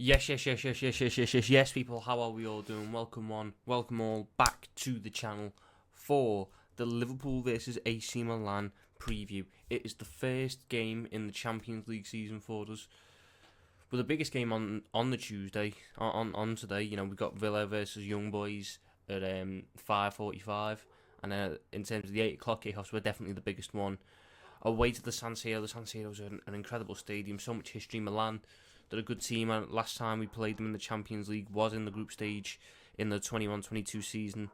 Yes, people, how are we all doing? Welcome all back to the channel for the Liverpool versus AC Milan preview. It is the first game in the Champions League season for us. But the biggest game on the Tuesday, on today, we've got Villa versus Young Boys at 5:45, and in terms of the 8 o'clock kickoffs, we're definitely the biggest one. Away to the San Siro. The San Siro is an incredible stadium, so much history. Milan, they're a good team, and last time we played them in the Champions League was in the group stage in the 21-22 season.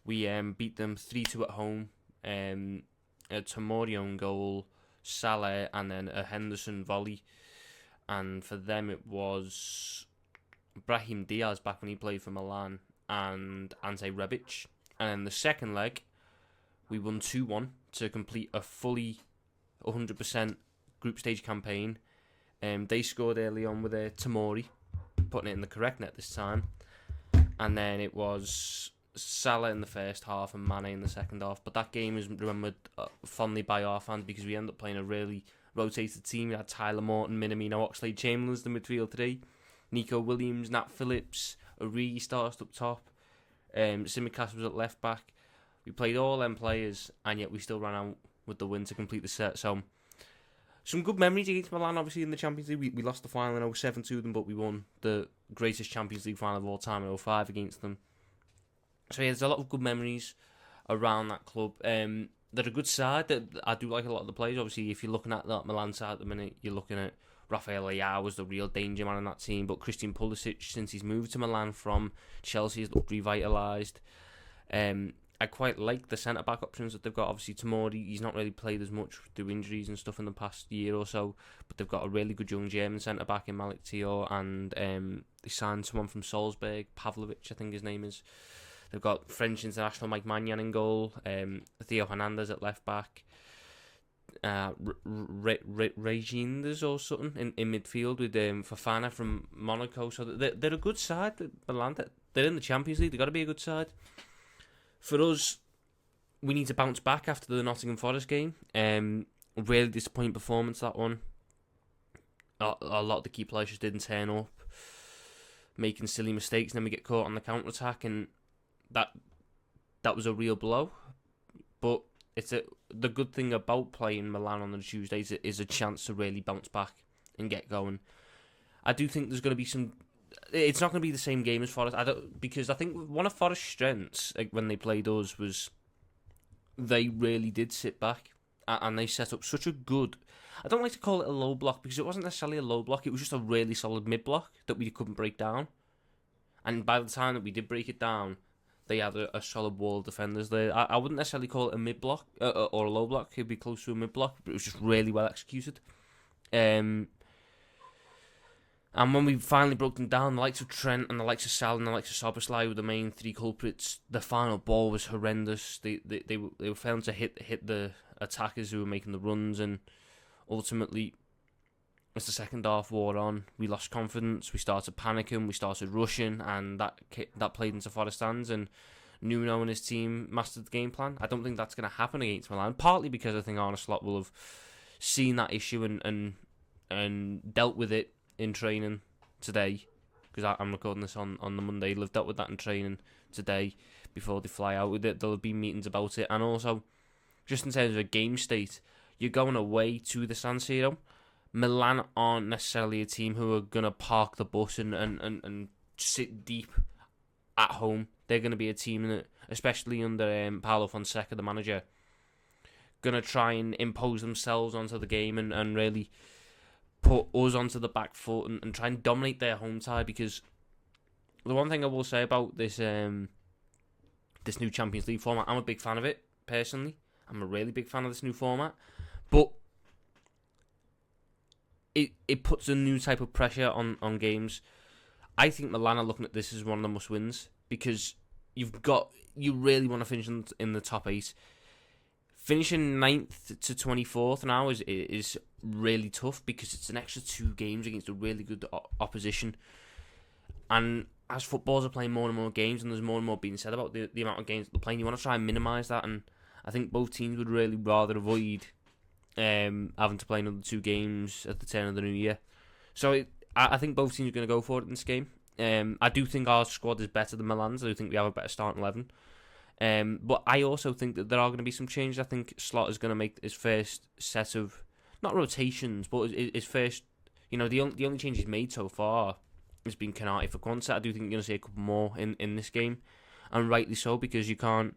We beat them 3-2 at home, a Tomori own goal, Salah, and then a Henderson volley. And for them it was Brahim Diaz back when he played for Milan, and Ante Rebic. And then the second leg, we won 2-1 to complete a fully 100% group stage campaign. They scored early on with Tomori, putting it in the correct net this time. And then it was Salah in the first half and Mane in the second half. But that game is remembered fondly by our fans because we ended up playing a really rotated team. We had Tyler Morton, Minamino, Oxlade-Chamberlain as the midfield today. Nico Williams, Nat Phillips, Origi started up top. Tsimikas was at left back. We played all them players, and yet we still ran out with the win to complete the set. So, some good memories against Milan, obviously, in the Champions League. We lost the final in 07 to them, but we won the greatest Champions League final of all time in 05 against them. So, yeah, there's a lot of good memories around that club. They're a good side. I do like a lot of the players. Obviously, if you're looking at that Milan side at the minute, you're looking at Rafael Leão was the real danger man in that team, but Christian Pulisic, since he's moved to Milan from Chelsea, has looked revitalised. I quite like the centre-back options that they've got. Obviously, Tomori, he's not really played as much through injuries and stuff in the past year or so, but they've got a really good young German centre-back in Malik Teo, and they signed someone from Salzburg, Pavlovic, I think his name is. They've got French international Mike Maignan in goal, Theo Hernandez at left-back, Regindes or something in midfield with Fofana from Monaco. So they're a good side, Milan. They're in the Champions League. They've got to be a good side. For us, we need to bounce back after the Nottingham Forest game. Really disappointing performance, that one. A lot of the key players just didn't turn up, making silly mistakes, and then we get caught on the counter-attack, and that was a real blow. But the good thing about playing Milan on the Tuesdays is a chance to really bounce back and get going. I do think there's going to be some. It's not going to be the same game as Forest. Because I think one of Forest's strengths when they played us was they really did sit back and they set up such a good. I don't like to call it a low block because it wasn't necessarily a low block. It was just a really solid mid block that we couldn't break down. And by the time that we did break it down, they had a solid wall of defenders there. I wouldn't necessarily call it a mid block or a low block. It'd be close to a mid block, but it was just really well executed. And when we finally broke them down, the likes of Trent and the likes of Salah and the likes of Szoboszlai were the main three culprits. The final ball was horrendous. They were failing to hit the attackers who were making the runs, and ultimately, as the second half wore on, we lost confidence. We started panicking. We started rushing, and that played into Forest's hands. And Nuno and his team mastered the game plan. I don't think that's going to happen against Milan. Partly because I think Arne Slot will have seen that issue and dealt with it in training today, because I'm recording this on the Monday. They've dealt with that in training today before they fly out with it. There'll be meetings about it, and also just in terms of a game state, you're going away to the San Siro. Milan aren't necessarily a team who are going to park the bus and sit deep at home. They're going to be a team that, especially under Paulo Fonseca, the manager, going to try and impose themselves onto the game and really put us onto the back foot and try and dominate their home tie. Because the one thing I will say about this this new Champions League format, I'm a big fan of it, personally. I'm a really big fan of this new format. But it puts a new type of pressure on games. I think Milan are looking at this as one of the must-wins, because you really want to finish in the top 8. Finishing 9th to 24th now is really tough, because it's an extra 2 games against a really good opposition. And as footballers are playing more and more games, and there's more and more being said about the amount of games that they're playing, you want to try and minimise that. And I think both teams would really rather avoid having to play another 2 games at the turn of the new year. So I think both teams are going to go for it in this game. I do think our squad is better than Milan's. I do think we have a better starting 11. But I also think that there are going to be some changes. I think Slot is going to make his first set of, not rotations, but his first, the only change he's made so far has been Canati for Quonset. I do think you're going to see a couple more in this game, and rightly so, because you can't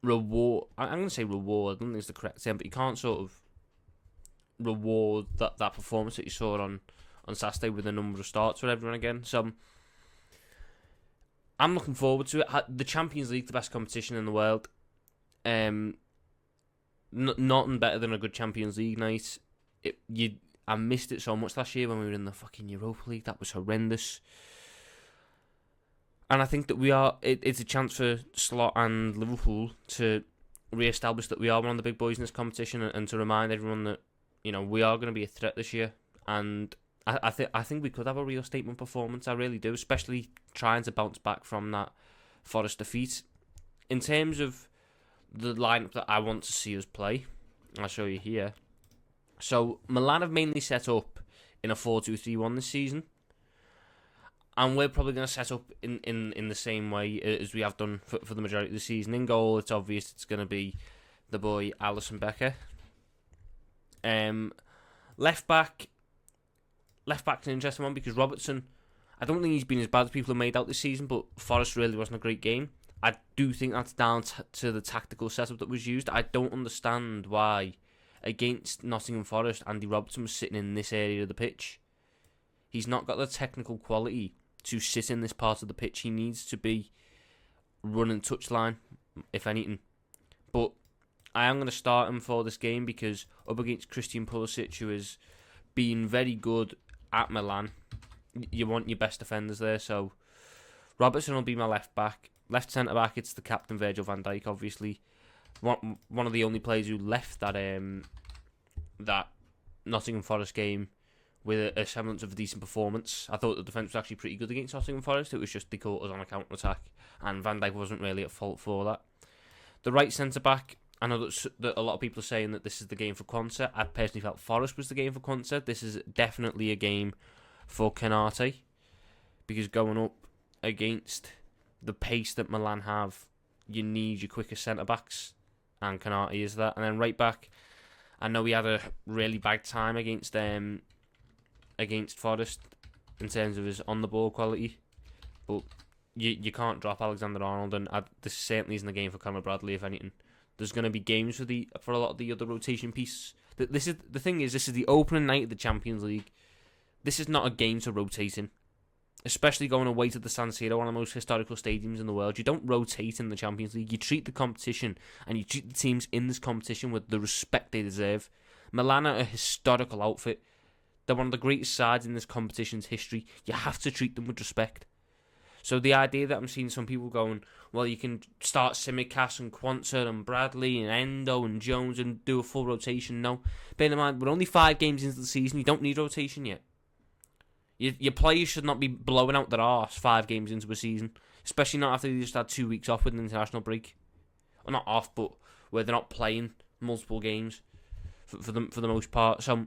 reward. I'm going to say reward. I don't think it's the correct term, but you can't sort of reward that performance that you saw on Saturday with a number of starts for everyone again. So I'm looking forward to it. The Champions League, the best competition in the world. Nothing better than a good Champions League night. I missed it so much last year when we were in the fucking Europa League. That was horrendous. And I think that it's a chance for Slot and Liverpool to re-establish that we are one of the big boys in this competition, and to remind everyone that, we are going to be a threat this year. And I think we could have a real statement performance. I really do, especially trying to bounce back from that Forest defeat. In terms of the lineup that I want to see us play, I'll show you here. So Milan have mainly set up in a 4-2-3-1 this season, and we're probably going to set up in the same way as we have done for the majority of the season. In goal, it's obvious it's going to be the boy Alisson Becker. Left back's an interesting one, because Robertson, I don't think he's been as bad as people have made out this season, but Forest really wasn't a great game. I do think that's down to the tactical setup that was used. I don't understand why, against Nottingham Forest, Andy Robertson was sitting in this area of the pitch. He's not got the technical quality to sit in this part of the pitch. He needs to be running touchline, if anything. But I am going to start him for this game, because up against Christian Pulisic, who has been very good at Milan, you want your best defenders there. So Robertson will be my left back. Left centre back, it's the captain Virgil van Dijk, obviously. One of the only players who left that Nottingham Forest game with a semblance of a decent performance. I thought the defence was actually pretty good against Nottingham Forest. It was just they caught us on a counter-attack, and Van Dijk wasn't really at fault for that. The right centre-back, I know that a lot of people are saying that this is the game for Quonset. I personally felt Forest was the game for Quonset. This is definitely a game for Canati, because going up against the pace that Milan have, you need your quicker centre-backs, and Canati is that. And then right back, I know he had a really bad time against Forest in terms of his on-the-ball quality, but you can't drop Alexander-Arnold, and this certainly isn't a game for Conor Bradley, if anything. There's going to be games for a lot of the other rotation pieces. This is the opening night of the Champions League. This is not a game to rotate in, especially going away to the San Siro, one of the most historical stadiums in the world. You don't rotate in the Champions League. You treat the competition and you treat the teams in this competition with the respect they deserve. Milan are a historical outfit. They're one of the greatest sides in this competition's history. You have to treat them with respect. So the idea that I'm seeing some people going, well, you can start Tsimikas and Quonset and Bradley and Endo and Jones and do a full rotation. No. Bear in mind, we're only 5 games into the season. You don't need rotation yet. Your players should not be blowing out their arse 5 games into a season, especially not after they just had 2 weeks off with an international break. Or not off, but where they're not playing multiple games for the most part. So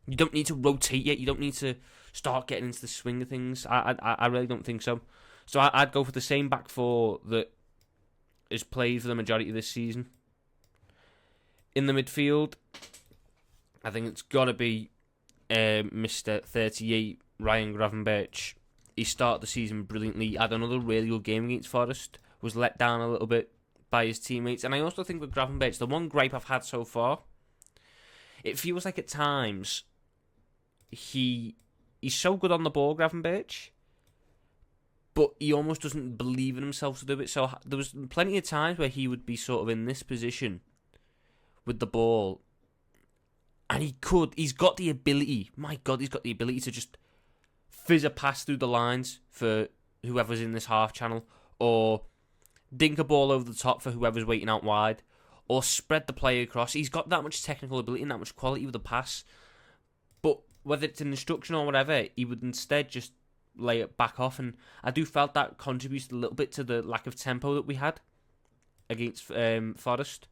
you don't need to rotate yet. You don't need to start getting into the swing of things. I really don't think so. So I'd go for the same back four that is played for the majority of this season. In the midfield, I think it's got to be Mr. 38, Ryan Gravenberch. He started the season brilliantly, had another really good game against Forest, was let down a little bit by his teammates. And I also think with Gravenberch, the one gripe I've had so far, it feels like at times he's so good on the ball, Gravenberch, but he almost doesn't believe in himself to do it. So there was plenty of times where he would be sort of in this position with the ball, and he's got the ability, my God, he's got the ability to just fizz a pass through the lines for whoever's in this half channel, or dink a ball over the top for whoever's waiting out wide, or spread the play across. He's got that much technical ability and that much quality with the pass, but whether it's an instruction or whatever, he would instead just lay it back off, and I do felt that contributed a little bit to the lack of tempo that we had against Forest.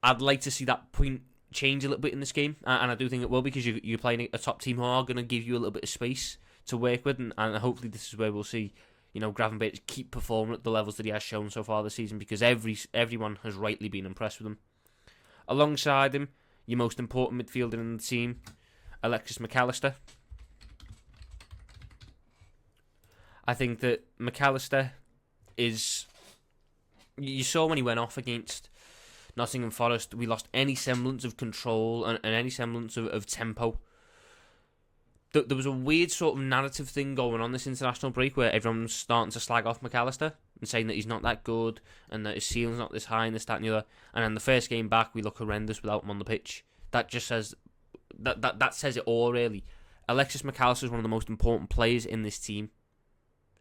I'd like to see that point change a little bit in this game, and I do think it will, because you're playing a top team who are going to give you a little bit of space to work with, and hopefully this is where we'll see, Gravenberch keep performing at the levels that he has shown so far this season, because everyone has rightly been impressed with him. Alongside him, your most important midfielder in the team, Alexis McAllister. I think that McAllister is... You saw when he went off against Nottingham Forest, we lost any semblance of control and any semblance of tempo. There was a weird sort of narrative thing going on this international break where everyone's starting to slag off McAllister and saying that he's not that good and that his ceiling's not this high and this, that and the other. And then the first game back, we look horrendous without him on the pitch. That just says... That says it all, really. Alexis McAllister is one of the most important players in this team.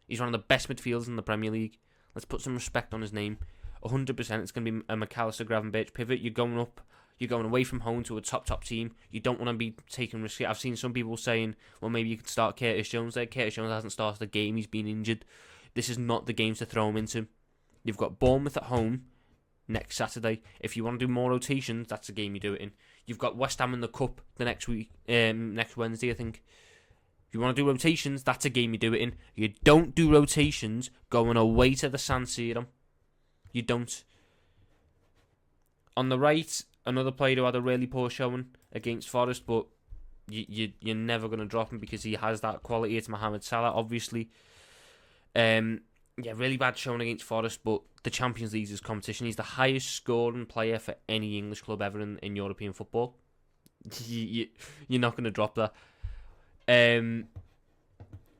He's one of the best midfielders in the Premier League. Let's put some respect on his name. 100% it's going to be a McAllister Gravenberch pivot. You're going up, you're going away from home to a top team. You don't want to be taking risks. I've seen some people saying, well, maybe you could start Curtis Jones there. Curtis Jones hasn't started the game. He's been injured. This is not the game to throw him into. You've got Bournemouth at home next Saturday. If you want to do more rotations, that's the game you do it in. You've got West Ham in the Cup the next week, next Wednesday, I think. If you want to do rotations, that's a game you do it in. You don't do rotations going away to the San Siro. You don't. On the right, another player who had a really poor showing against Forest, but you're never going to drop him because he has that quality. It's Mohamed Salah, obviously. Really bad showing against Forest, but the Champions League is competition. He's the highest scoring player for any English club ever in European football. You're not going to drop that.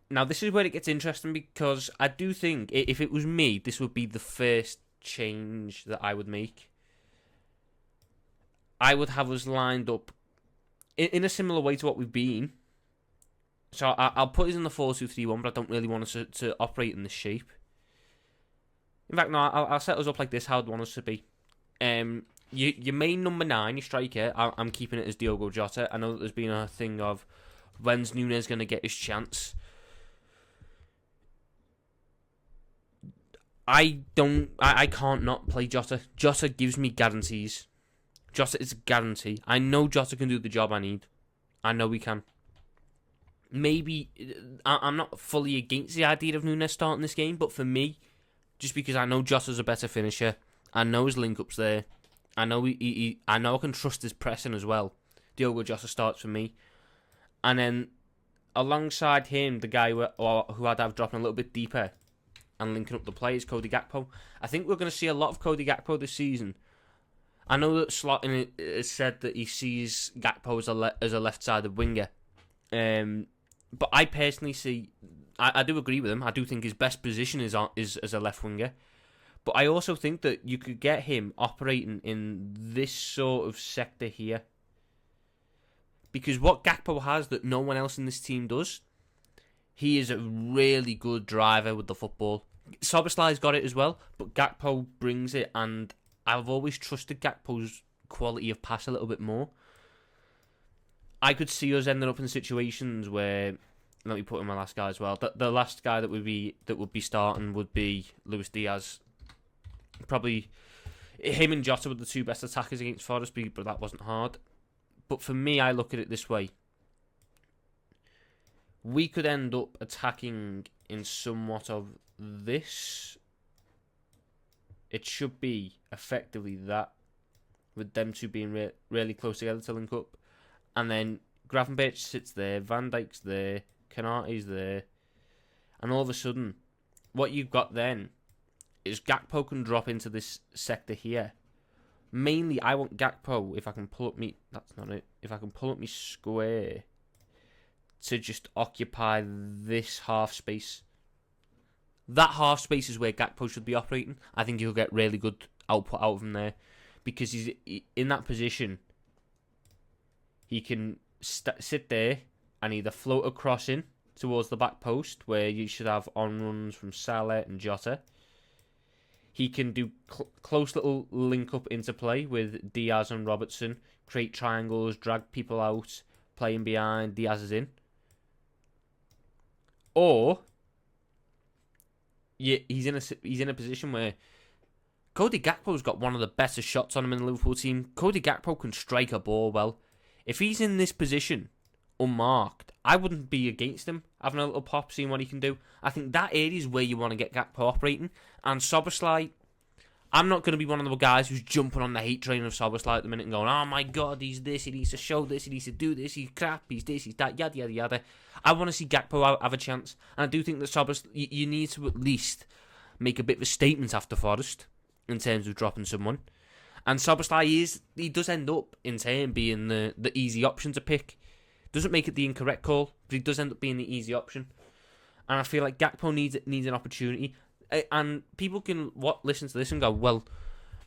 Now, this is where it gets interesting, because I do think if it was me, this would be the first change that I would make. I would have us lined up in a similar way to what we've been. So I'll put us in the 4-2-3-1, but I don't really want us to operate in this shape. In fact, no, I'll set us up like this, how I'd want us to be. Your main number 9, your striker, I'm keeping it as Diogo Jota. I know that there's been a thing of, when's Núñez going to get his chance? I can't not play Jota. Jota gives me guarantees. Jota is a guarantee. I know Jota can do the job I need. I know he can. Maybe I'm not fully against the idea of Núñez starting this game, but for me, just because I know Jota's a better finisher, I know his link-up's there, I know I know I can trust his pressing as well. Diogo Jota starts for me. And then, alongside him, the guy who I'd have dropping a little bit deeper and linking up the players, Cody Gakpo. I think we're going to see a lot of Cody Gakpo this season. I know that Slotting has said that he sees Gakpo as a left-sided winger. But I personally see... I do agree with him. I do think his best position is as a left winger. But I also think that you could get him operating in this sort of sector here. Because what Gakpo has that no one else in this team does, he is a really good driver with the football. Soboslai's got it as well, but Gakpo brings it, and I've always trusted Gakpo's quality of pass a little bit more. I could see us ending up in situations where, let me put in my last guy as well. The last guy that would be starting would be Luis Diaz. Probably him and Jota were the two best attackers against Forest, but that wasn't hard. But for me, I look at it this way. We could end up attacking in somewhat of this. It should be effectively that, with them two being really close together to link up. And then Gravenberch sits there, Van Dijk's there, Konaté's there. And all of a sudden, what you've got then is Gakpo can drop into this sector here. Mainly, I want Gakpo, if I can pull up me... That's not it. If I can pull up me square to just occupy this half space. That half space is where Gakpo should be operating. I think he'll get really good output out of him there. Because he's in that position, he can sit there and either float across in towards the back post, where you should have on-runs from Salah and Jota. He can do close little link-up interplay with Diaz and Robertson, create triangles, drag people out, playing behind, Diaz is in. Or he's in a position where Cody Gakpo's got one of the better shots on him in the Liverpool team. Cody Gakpo can strike a ball well. If he's in this position, unmarked, I wouldn't be against him having a little pop, seeing what he can do. I think that area is where you want to get Gakpo operating. And Szoboszlai, I'm not going to be one of the guys who's jumping on the hate train of Szoboszlai at the minute and going, oh my god, he's this, he needs to show this, he needs to do this, he's crap, he's this, he's that, yada, yada, yada. I want to see Gakpo have a chance. And I do think that Szoboszlai, you need to at least make a bit of a statement after Forest in terms of dropping someone. And Szoboszlai he does end up, in turn, being the easy option to pick. Doesn't make it the incorrect call, but he does end up being the easy option. And I feel like Gakpo needs an opportunity. And people can listen to this and go, well,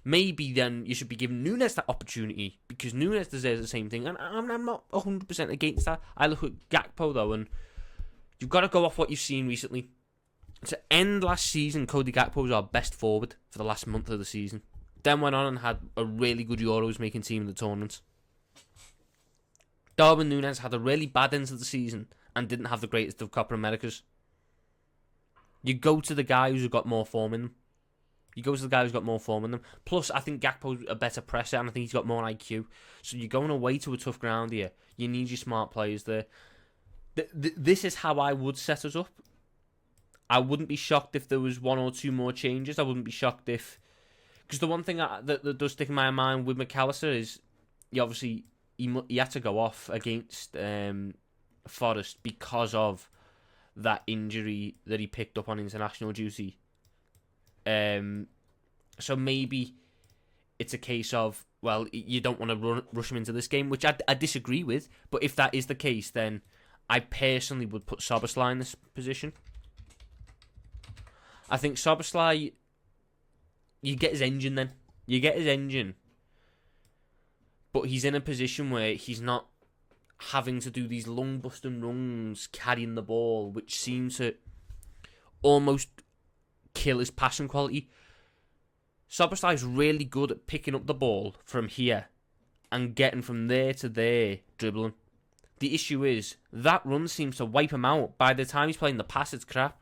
maybe then you should be giving Núñez that opportunity because Núñez deserves the same thing. And I'm not 100% against that. I look at Gakpo, though, and you've got to go off what you've seen recently. To end last season, Cody Gakpo was our best forward for the last month of the season. Then went on and had a really good Euros making team in the tournament. Darwin Núñez had a really bad end of the season and didn't have the greatest of Copa Americas. You go to the guy who's got more form in them. Plus, I think Gakpo's a better presser and I think he's got more IQ. So you're going away to a tough ground here. You need your smart players there. This is how I would set us up. I wouldn't be shocked if there was one or two more changes. I wouldn't be shocked if... Because the one thing that does stick in my mind with McAllister is he had to go off against Forest because of that injury that he picked up on international duty. So maybe it's a case of, well, you don't want to rush him into this game, which I disagree with. But if that is the case, then I personally would put Szoboszlai in this position. I think Szoboszlai, you get his engine then. You get his engine. But he's in a position where he's not having to do these long busting runs, carrying the ball, which seems to almost kill his passing quality. Szoboszlai is really good at picking up the ball from here and getting from there to there, dribbling. The issue is, that run seems to wipe him out. By the time he's playing the pass, it's crap.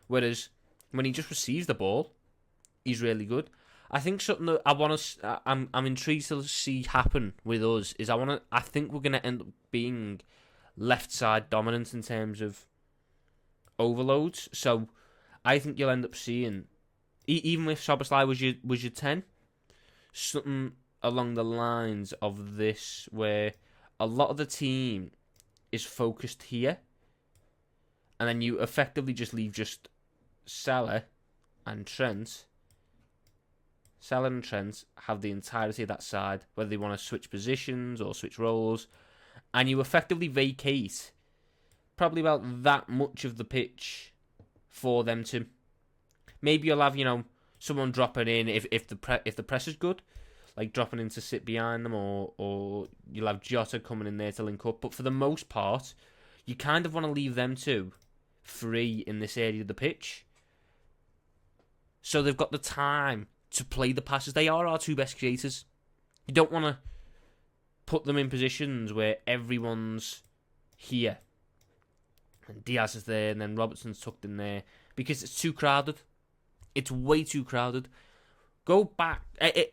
Whereas, when he just receives the ball, he's really good. I think something that I'm intrigued to see happen with us is I think we're going to end up being left side dominant in terms of overloads. So I think you'll end up seeing, even if Szoboszlai was your 10, something along the lines of this where a lot of the team is focused here, and then you effectively just leave just Salah and Trent. Salah and Trent have the entirety of that side, whether they want to switch positions or switch roles, and you effectively vacate probably about that much of the pitch for them to. Maybe you'll have, someone dropping in if the press is good, like dropping in to sit behind them, or you'll have Jota coming in there to link up. But for the most part, you kind of want to leave them two free in this area of the pitch, so they've got the time to play the passes. They are our two best creators. You don't want to put them in positions where everyone's here and Diaz is there and then Robertson's tucked in there, because it's too crowded. It's way too crowded. Go back.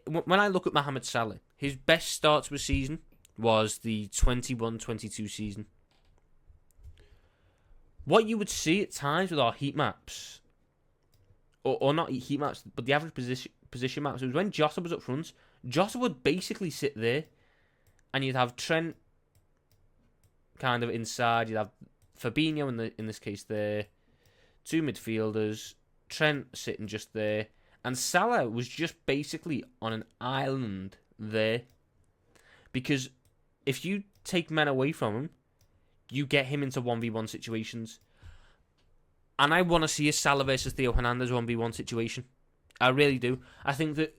When I look at Mohamed Salah, his best start to a season was the 21-22 season. What you would see at times with our heat maps, or not heat maps, but the average position maps, it was when Jota was up front. Jota would basically sit there, and you'd have Trent kind of inside. You'd have Fabinho in this case there, two midfielders, Trent sitting just there, and Salah was just basically on an island there. Because if you take men away from him, you get him into 1v1 situations. And I want to see a Salah versus Theo Hernandez 1v1 situation. I really do. I think that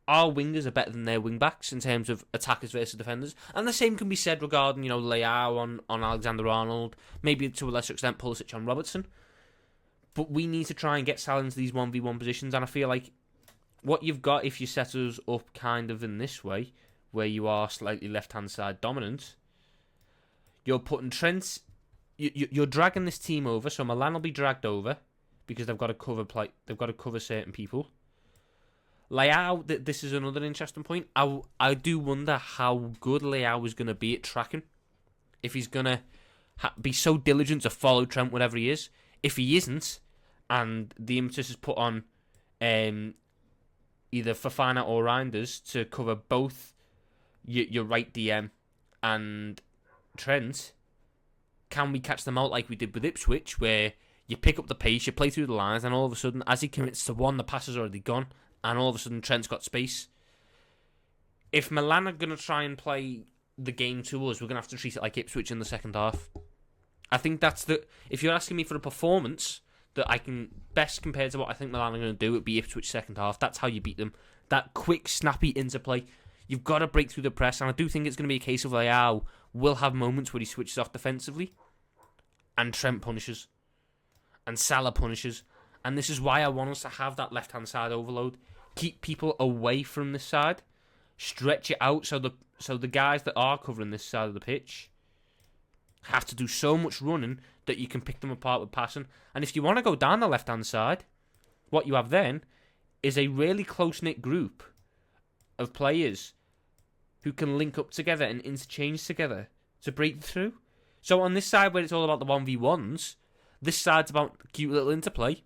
our wingers are better than their wing-backs in terms of attackers versus defenders. And the same can be said regarding, Leão on Alexander-Arnold, maybe to a lesser extent Pulisic on Robertson. But we need to try and get Salah into these 1v1 positions. And I feel like what you've got, if you set us up kind of in this way, where you are slightly left-hand side dominant, you're putting Trent... You're dragging this team over, so Milan will be dragged over because they've got to cover certain people. Leão, this is another interesting point. I do wonder how good Leão is going to be at tracking. If he's going to be so diligent to follow Trent wherever he is. If he isn't, and the impetus is put on either Fofana or Reinders to cover both your right DM and Trent, can we catch them out like we did with Ipswich, where you pick up the pace, you play through the lines, and all of a sudden, as he commits to one, the pass is already gone, and all of a sudden Trent's got space. If Milan are going to try and play the game to us, we're going to have to treat it like Ipswich in the second half. I think that's if you're asking me for a performance that I can best compare to what I think Milan are going to do, it would be Ipswich second half. That's how you beat them. That quick, snappy interplay. You've got to break through the press, and I do think it's going to be a case of Leão will have moments where he switches off defensively, and Trent punishes, and Salah punishes, and this is why I want us to have that left-hand side overload. Keep people away from this side, stretch it out so the guys that are covering this side of the pitch have to do so much running that you can pick them apart with passing. And if you want to go down the left-hand side, what you have then is a really close-knit group of players who can link up together and interchange together to break through. So on this side where it's all about the 1v1s, this side's about cute little interplay,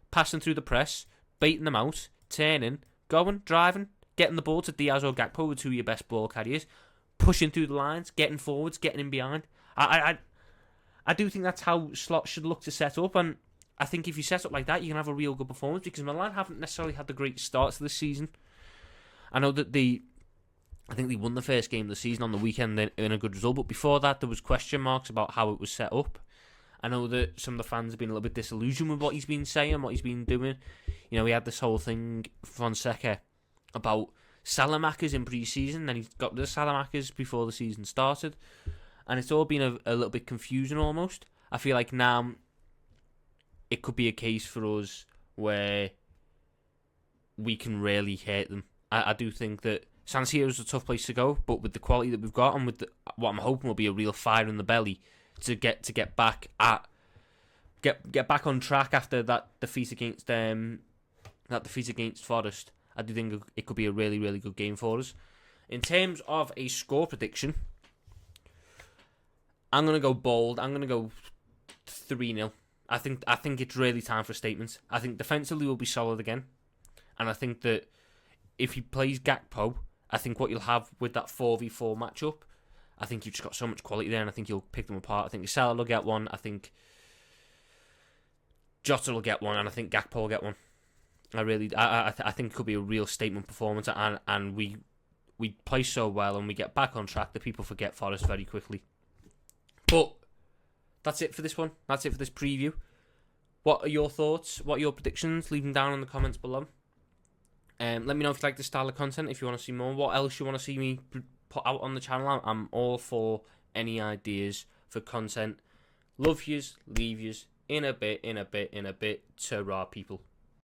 passing through the press, baiting them out, turning, going, driving, getting the ball to Diaz or Gakpo with two of your best ball carriers, pushing through the lines, getting forwards, getting in behind. I do think that's how Slot should look to set up, and I think if you set up like that, you can have a real good performance, because Milan haven't necessarily had the great starts to this season. I know that I think they won the first game of the season on the weekend in a good result, but before that there was question marks about how it was set up. I know that some of the fans have been a little bit disillusioned with what he's been saying, what he's been doing. You know, he had this whole thing, Fonseca, about Salamakers in pre-season, then he got rid of Salamakers before the season started, and it's all been a little bit confusing almost. I feel like now it could be a case for us where we can really hurt them. I do think that San Siro is a tough place to go, but with the quality that we've got and with what I'm hoping will be a real fire in the belly to get back on track after that defeat against Forest, I do think it could be a really, really good game for us. In terms of a score prediction, I'm going to go bold. I'm going to go 3-0. I think it's really time for a statement. I think defensively we'll be solid again. And I think that if he plays Gakpo, I think what you'll have with that 4v4 matchup, I think you've just got so much quality there, and I think you'll pick them apart. I think Salah will get one. I think Jota will get one, and I think Gakpo will get one. I think it could be a real statement performance, and we play so well, and we get back on track that people forget Forest very quickly. But that's it for this one. That's it for this preview. What are your thoughts? What are your predictions? Leave them down in the comments below. Let me know if you like this style of content, if you want to see more. What else you want to see me put out on the channel. I'm all for any ideas for content. Love yous, leave yous, in a bit, ta-ra people.